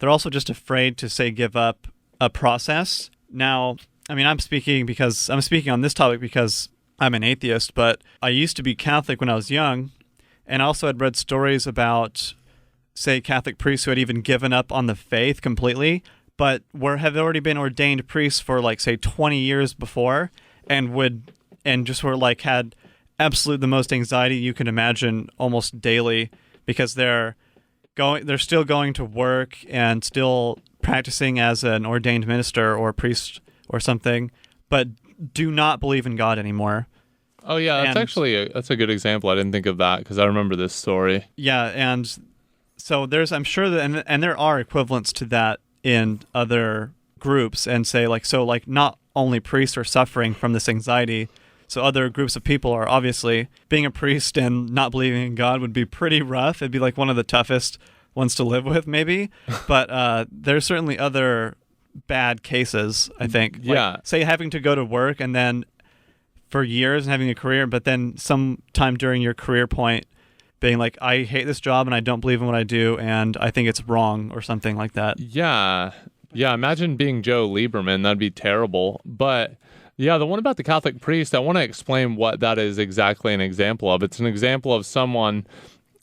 they're also just afraid to, say, give up a process. Now, I mean, I'm speaking on this topic because I'm an atheist, but I used to be Catholic when I was young, and I also had read stories about, say, Catholic priests who had even given up on the faith completely, but have already been ordained priests for, like, say, 20 years before, and just were like had absolute the most anxiety you can imagine almost daily, because they're still going to work and still practicing as an ordained minister or priest or something, but do not believe in God anymore. Oh yeah, that's a good example. I didn't think of that because I remember this story. Yeah, and so I'm sure that, and there are equivalents to that in other groups, and say like not only priests are suffering from this anxiety. So other groups of people are obviously, being a priest and not believing in God would be pretty rough. It'd be like one of the toughest ones to live with, maybe. But there's certainly other bad cases, I think. Yeah. Like, say having to go to work and then for years and having a career, but then sometime during your career point being like, I hate this job and I don't believe in what I do and I think it's wrong or something like that. Yeah. Yeah, imagine being Joe Lieberman. That'd be terrible. But yeah, the one about the Catholic priest, I want to explain what that is exactly an example of. It's an example of someone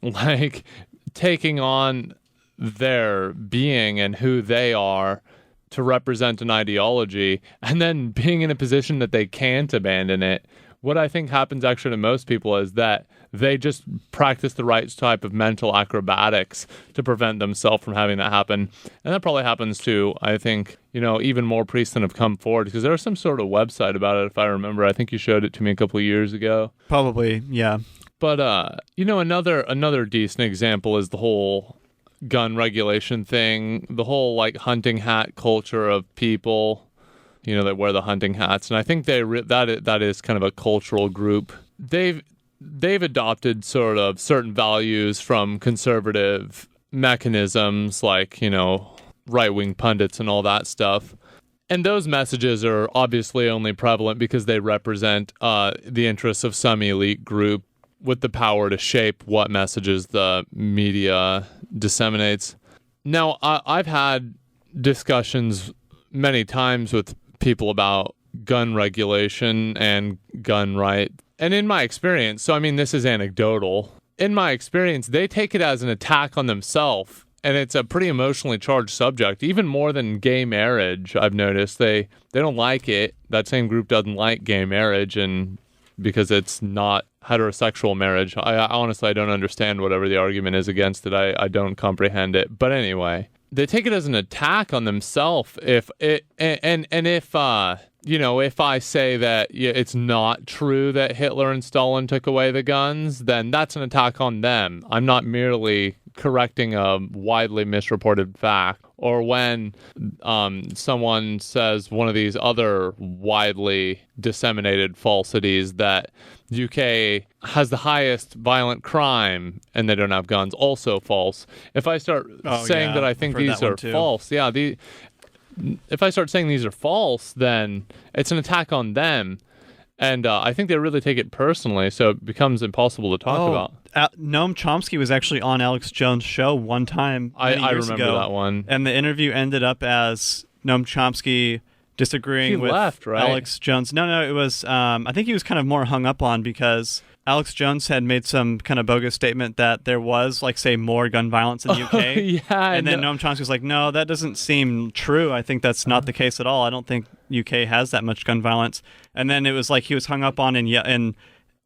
like taking on their being and who they are to represent an ideology and then being in a position that they can't abandon it. What I think happens actually to most people is that they just practice the right type of mental acrobatics to prevent themselves from having that happen. And that probably happens to, I think, even more priests than have come forward, because there's some sort of website about it, if I remember. I think you showed it to me a couple of years ago. Probably, yeah. But, another decent example is the whole gun regulation thing, the whole, like, hunting hat culture of people, that wear the hunting hats. And I think that is kind of a cultural group. They've adopted sort of certain values from conservative mechanisms like, right-wing pundits and all that stuff. And those messages are obviously only prevalent because they represent the interests of some elite group with the power to shape what messages the media disseminates. Now, I've had discussions many times with people about gun regulation and gun right. And in my experience, so I mean, this is anecdotal. In my experience, they take it as an attack on themselves. And it's a pretty emotionally charged subject, even more than gay marriage, I've noticed. They don't like it. That same group doesn't like gay marriage, and because it's not heterosexual marriage. I honestly don't understand whatever the argument is against it. I don't comprehend it. But anyway, they take it as an attack on themselves. If I say that it's not true that Hitler and Stalin took away the guns, then that's an attack on them. I'm not merely correcting a widely misreported fact. Or when someone says one of these other widely disseminated falsities that UK has the highest violent crime and they don't have guns, also false. If I start saying that I think these are false, if I start saying these are false, then it's an attack on them. And I think they really take it personally, so it becomes impossible to talk about. Noam Chomsky was actually on Alex Jones' show one time many years remember ago, that one. And the interview ended up as Noam Chomsky disagreeing with Alex Jones. No, it was, I think he was kind of more hung up on because Alex Jones had made some kind of bogus statement that there was, like, say, more gun violence in the UK. And then Noam Chomsky was like, no, that doesn't seem true. I think that's not the case at all. I don't think UK has that much gun violence. And then it was like he was hung up on, and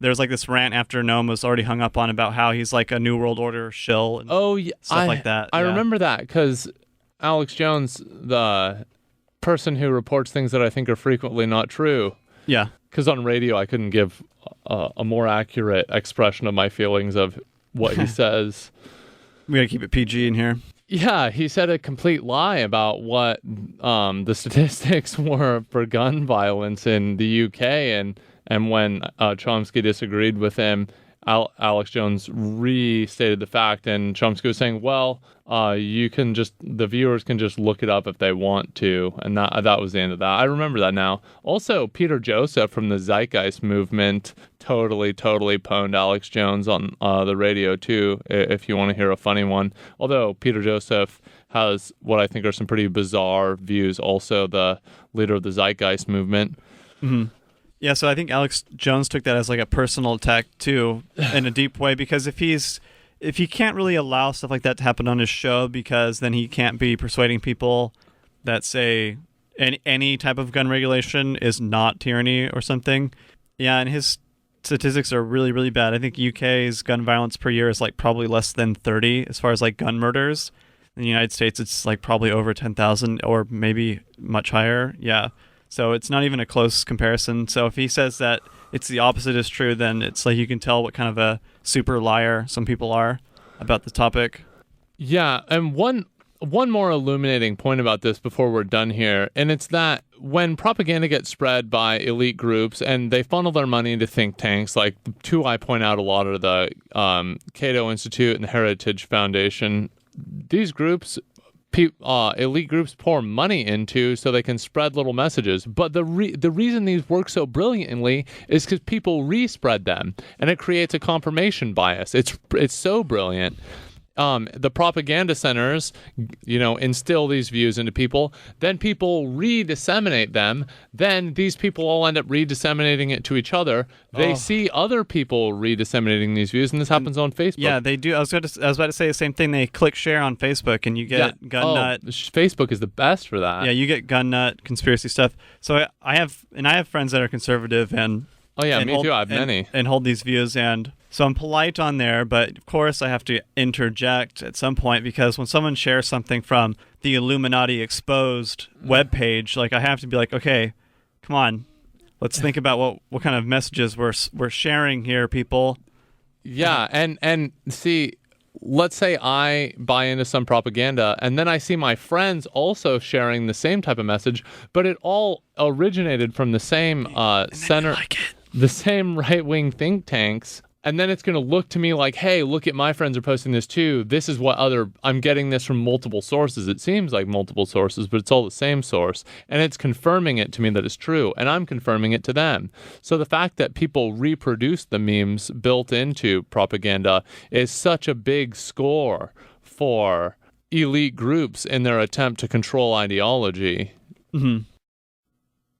there was like this rant after Noam was already hung up on about how he's like a New World Order shill and stuff like that. I remember that because Alex Jones, the person who reports things that I think are frequently not true. Yeah. Because on radio, I couldn't give a more accurate expression of my feelings of what he says. We gotta keep it PG in here. Yeah, he said a complete lie about what the statistics were for gun violence in the UK, and when Chomsky disagreed with him, Alex Jones restated the fact, and Chomsky was saying, well, the viewers can just look it up if they want to, and that was the end of that. I remember that now. Also, Peter Joseph from the Zeitgeist movement totally pwned Alex Jones on the radio too, if you want to hear a funny one. Although Peter Joseph has what I think are some pretty bizarre views. Also, the leader of the Zeitgeist movement. Mm-hmm. Yeah, so I think Alex Jones took that as like a personal attack too, in a deep way, because if he can't really allow stuff like that to happen on his show, because then he can't be persuading people that say any type of gun regulation is not tyranny or something. Yeah, and his statistics are really, really bad. I think UK's gun violence per year is like probably less than 30 as far as like gun murders. In the United States, it's like probably over 10,000 or maybe much higher. Yeah. So it's not even a close comparison. So if he says that it's the opposite is true, then it's like you can tell what kind of a super liar some people are about the topic. Yeah, and one more illuminating point about this before we're done here, and it's that when propaganda gets spread by elite groups and they funnel their money into think tanks, like the two I point out a lot are the Cato Institute and the Heritage Foundation. These groups, elite groups pour money into so they can spread little messages. But the reason these work so brilliantly is because people re-spread them, and it creates a confirmation bias. It's so brilliant. The propaganda centers, instill these views into people. Then people re-disseminate them. Then these people all end up re-disseminating it to each other. They see other people re-disseminating these views, and this happens on Facebook. Yeah, they do. I was about to say the same thing. They click share on Facebook, and you get gun nut. Facebook is the best for that. Yeah, you get gun nut conspiracy stuff. So I have friends that are conservative and. Oh yeah, me too. I have many. And hold these views, and so I'm polite on there, but of course I have to interject at some point, because when someone shares something from the Illuminati Exposed webpage, like I have to be like, okay, come on, let's think about what kind of messages we're sharing here, people. Yeah, and see, let's say I buy into some propaganda, and then I see my friends also sharing the same type of message, but it all originated from the same center. The same right-wing think tanks, and then it's going to look to me like, hey, look at my friends are posting this too. This is what I'm getting this from multiple sources. It seems like multiple sources, but it's all the same source, and it's confirming it to me that it's true, and I'm confirming it to them. So the fact that people reproduce the memes built into propaganda is such a big score for elite groups in their attempt to control ideology. Mm-hmm.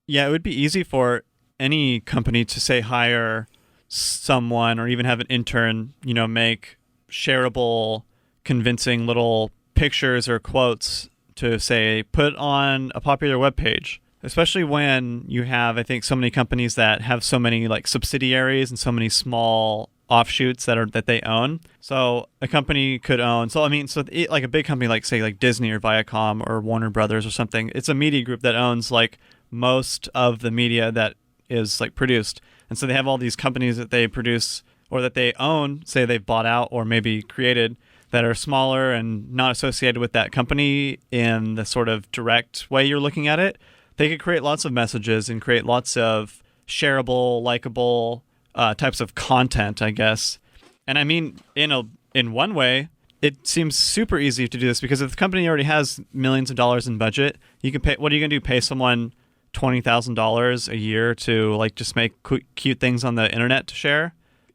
Yeah, it would be easy for any company to say hire someone or even have an intern, make shareable, convincing little pictures or quotes to say put on a popular webpage. Especially when you have, I think, so many companies that have so many like subsidiaries and so many small offshoots that they own. So a company could own. Like a big company like say like Disney or Viacom or Warner Brothers or something. It's a media group that owns like most of the media that is like produced, and so they have all these companies that they produce or that they own, say they've bought out or maybe created, that are smaller and not associated with that company in the sort of direct way you're looking at it. They could create lots of messages and create lots of shareable, likable types of content, I guess. And I mean, in one way, it seems super easy to do this, because if the company already has millions of dollars in budget, you can pay. What are you going to do? Pay someone $20,000 a year to like just make cute things on the internet to share?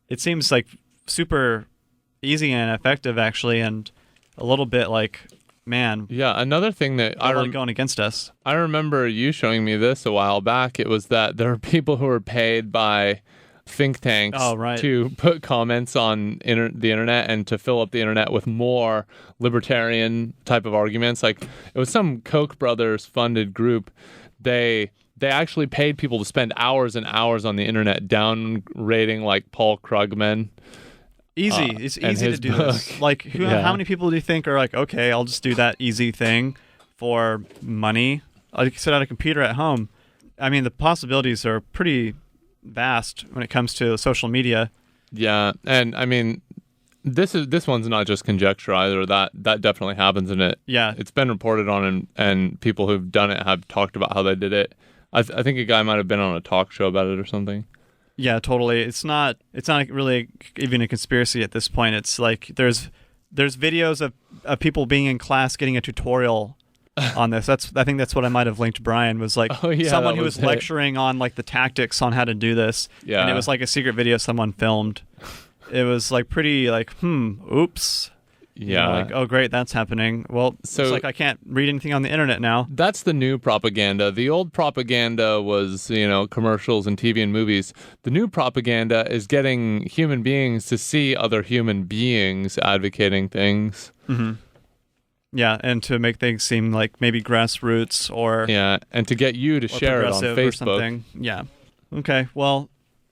It seems like super easy and effective, actually, and a little bit like, man. Yeah, another thing that going against us. I remember you showing me this a while back. It was that there are people who are paid by think tanks to put comments on the internet and to fill up the internet with more libertarian type of arguments. Like it was some Koch brothers funded group. They actually paid people to spend hours and hours on the internet downgrading like Paul Krugman. It's easy to do this. Like, how many people do you think are like, okay, I'll just do that easy thing for money? I can sit at a computer at home. I mean, the possibilities are pretty vast when it comes to social media. Yeah, and I mean, this one's not just conjecture either. That definitely happens in it. Yeah, it's been reported on, and people who've done it have talked about how they did it. I think a guy might have been on a talk show about it or something. Yeah, totally. It's not really even a conspiracy at this point. It's like there's videos of people being in class getting a tutorial on this. I think that's what I might have linked Brian, was like someone who was lecturing on like the tactics on how to do this. Yeah. And it was like a secret video someone filmed. It was like pretty like, oops. Yeah. Like, oh, great, that's happening. Well, So- it's like I can't read anything on the internet now. That's the new propaganda. The old propaganda was, commercials and TV and movies. The new propaganda is getting human beings to see other human beings advocating things. Mm-hmm. Yeah, and to make things seem like maybe grassroots or Yeah, and to get you to or share it on progressive or Facebook. something. Yeah. Okay. Well,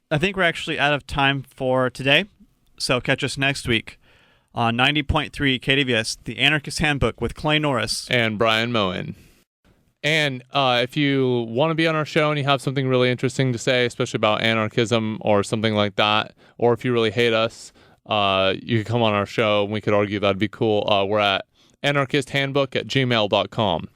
I think we're actually out of time for today. So catch us next week on 90.3 KDVS, The Anarchist Handbook with Clay Norris. And Brian Moen. And if you want to be on our show and you have something really interesting to say, especially about anarchism or something like that, or if you really hate us, you could come on our show and we could argue. That'd be cool. We're at anarchisthandbook@gmail.com.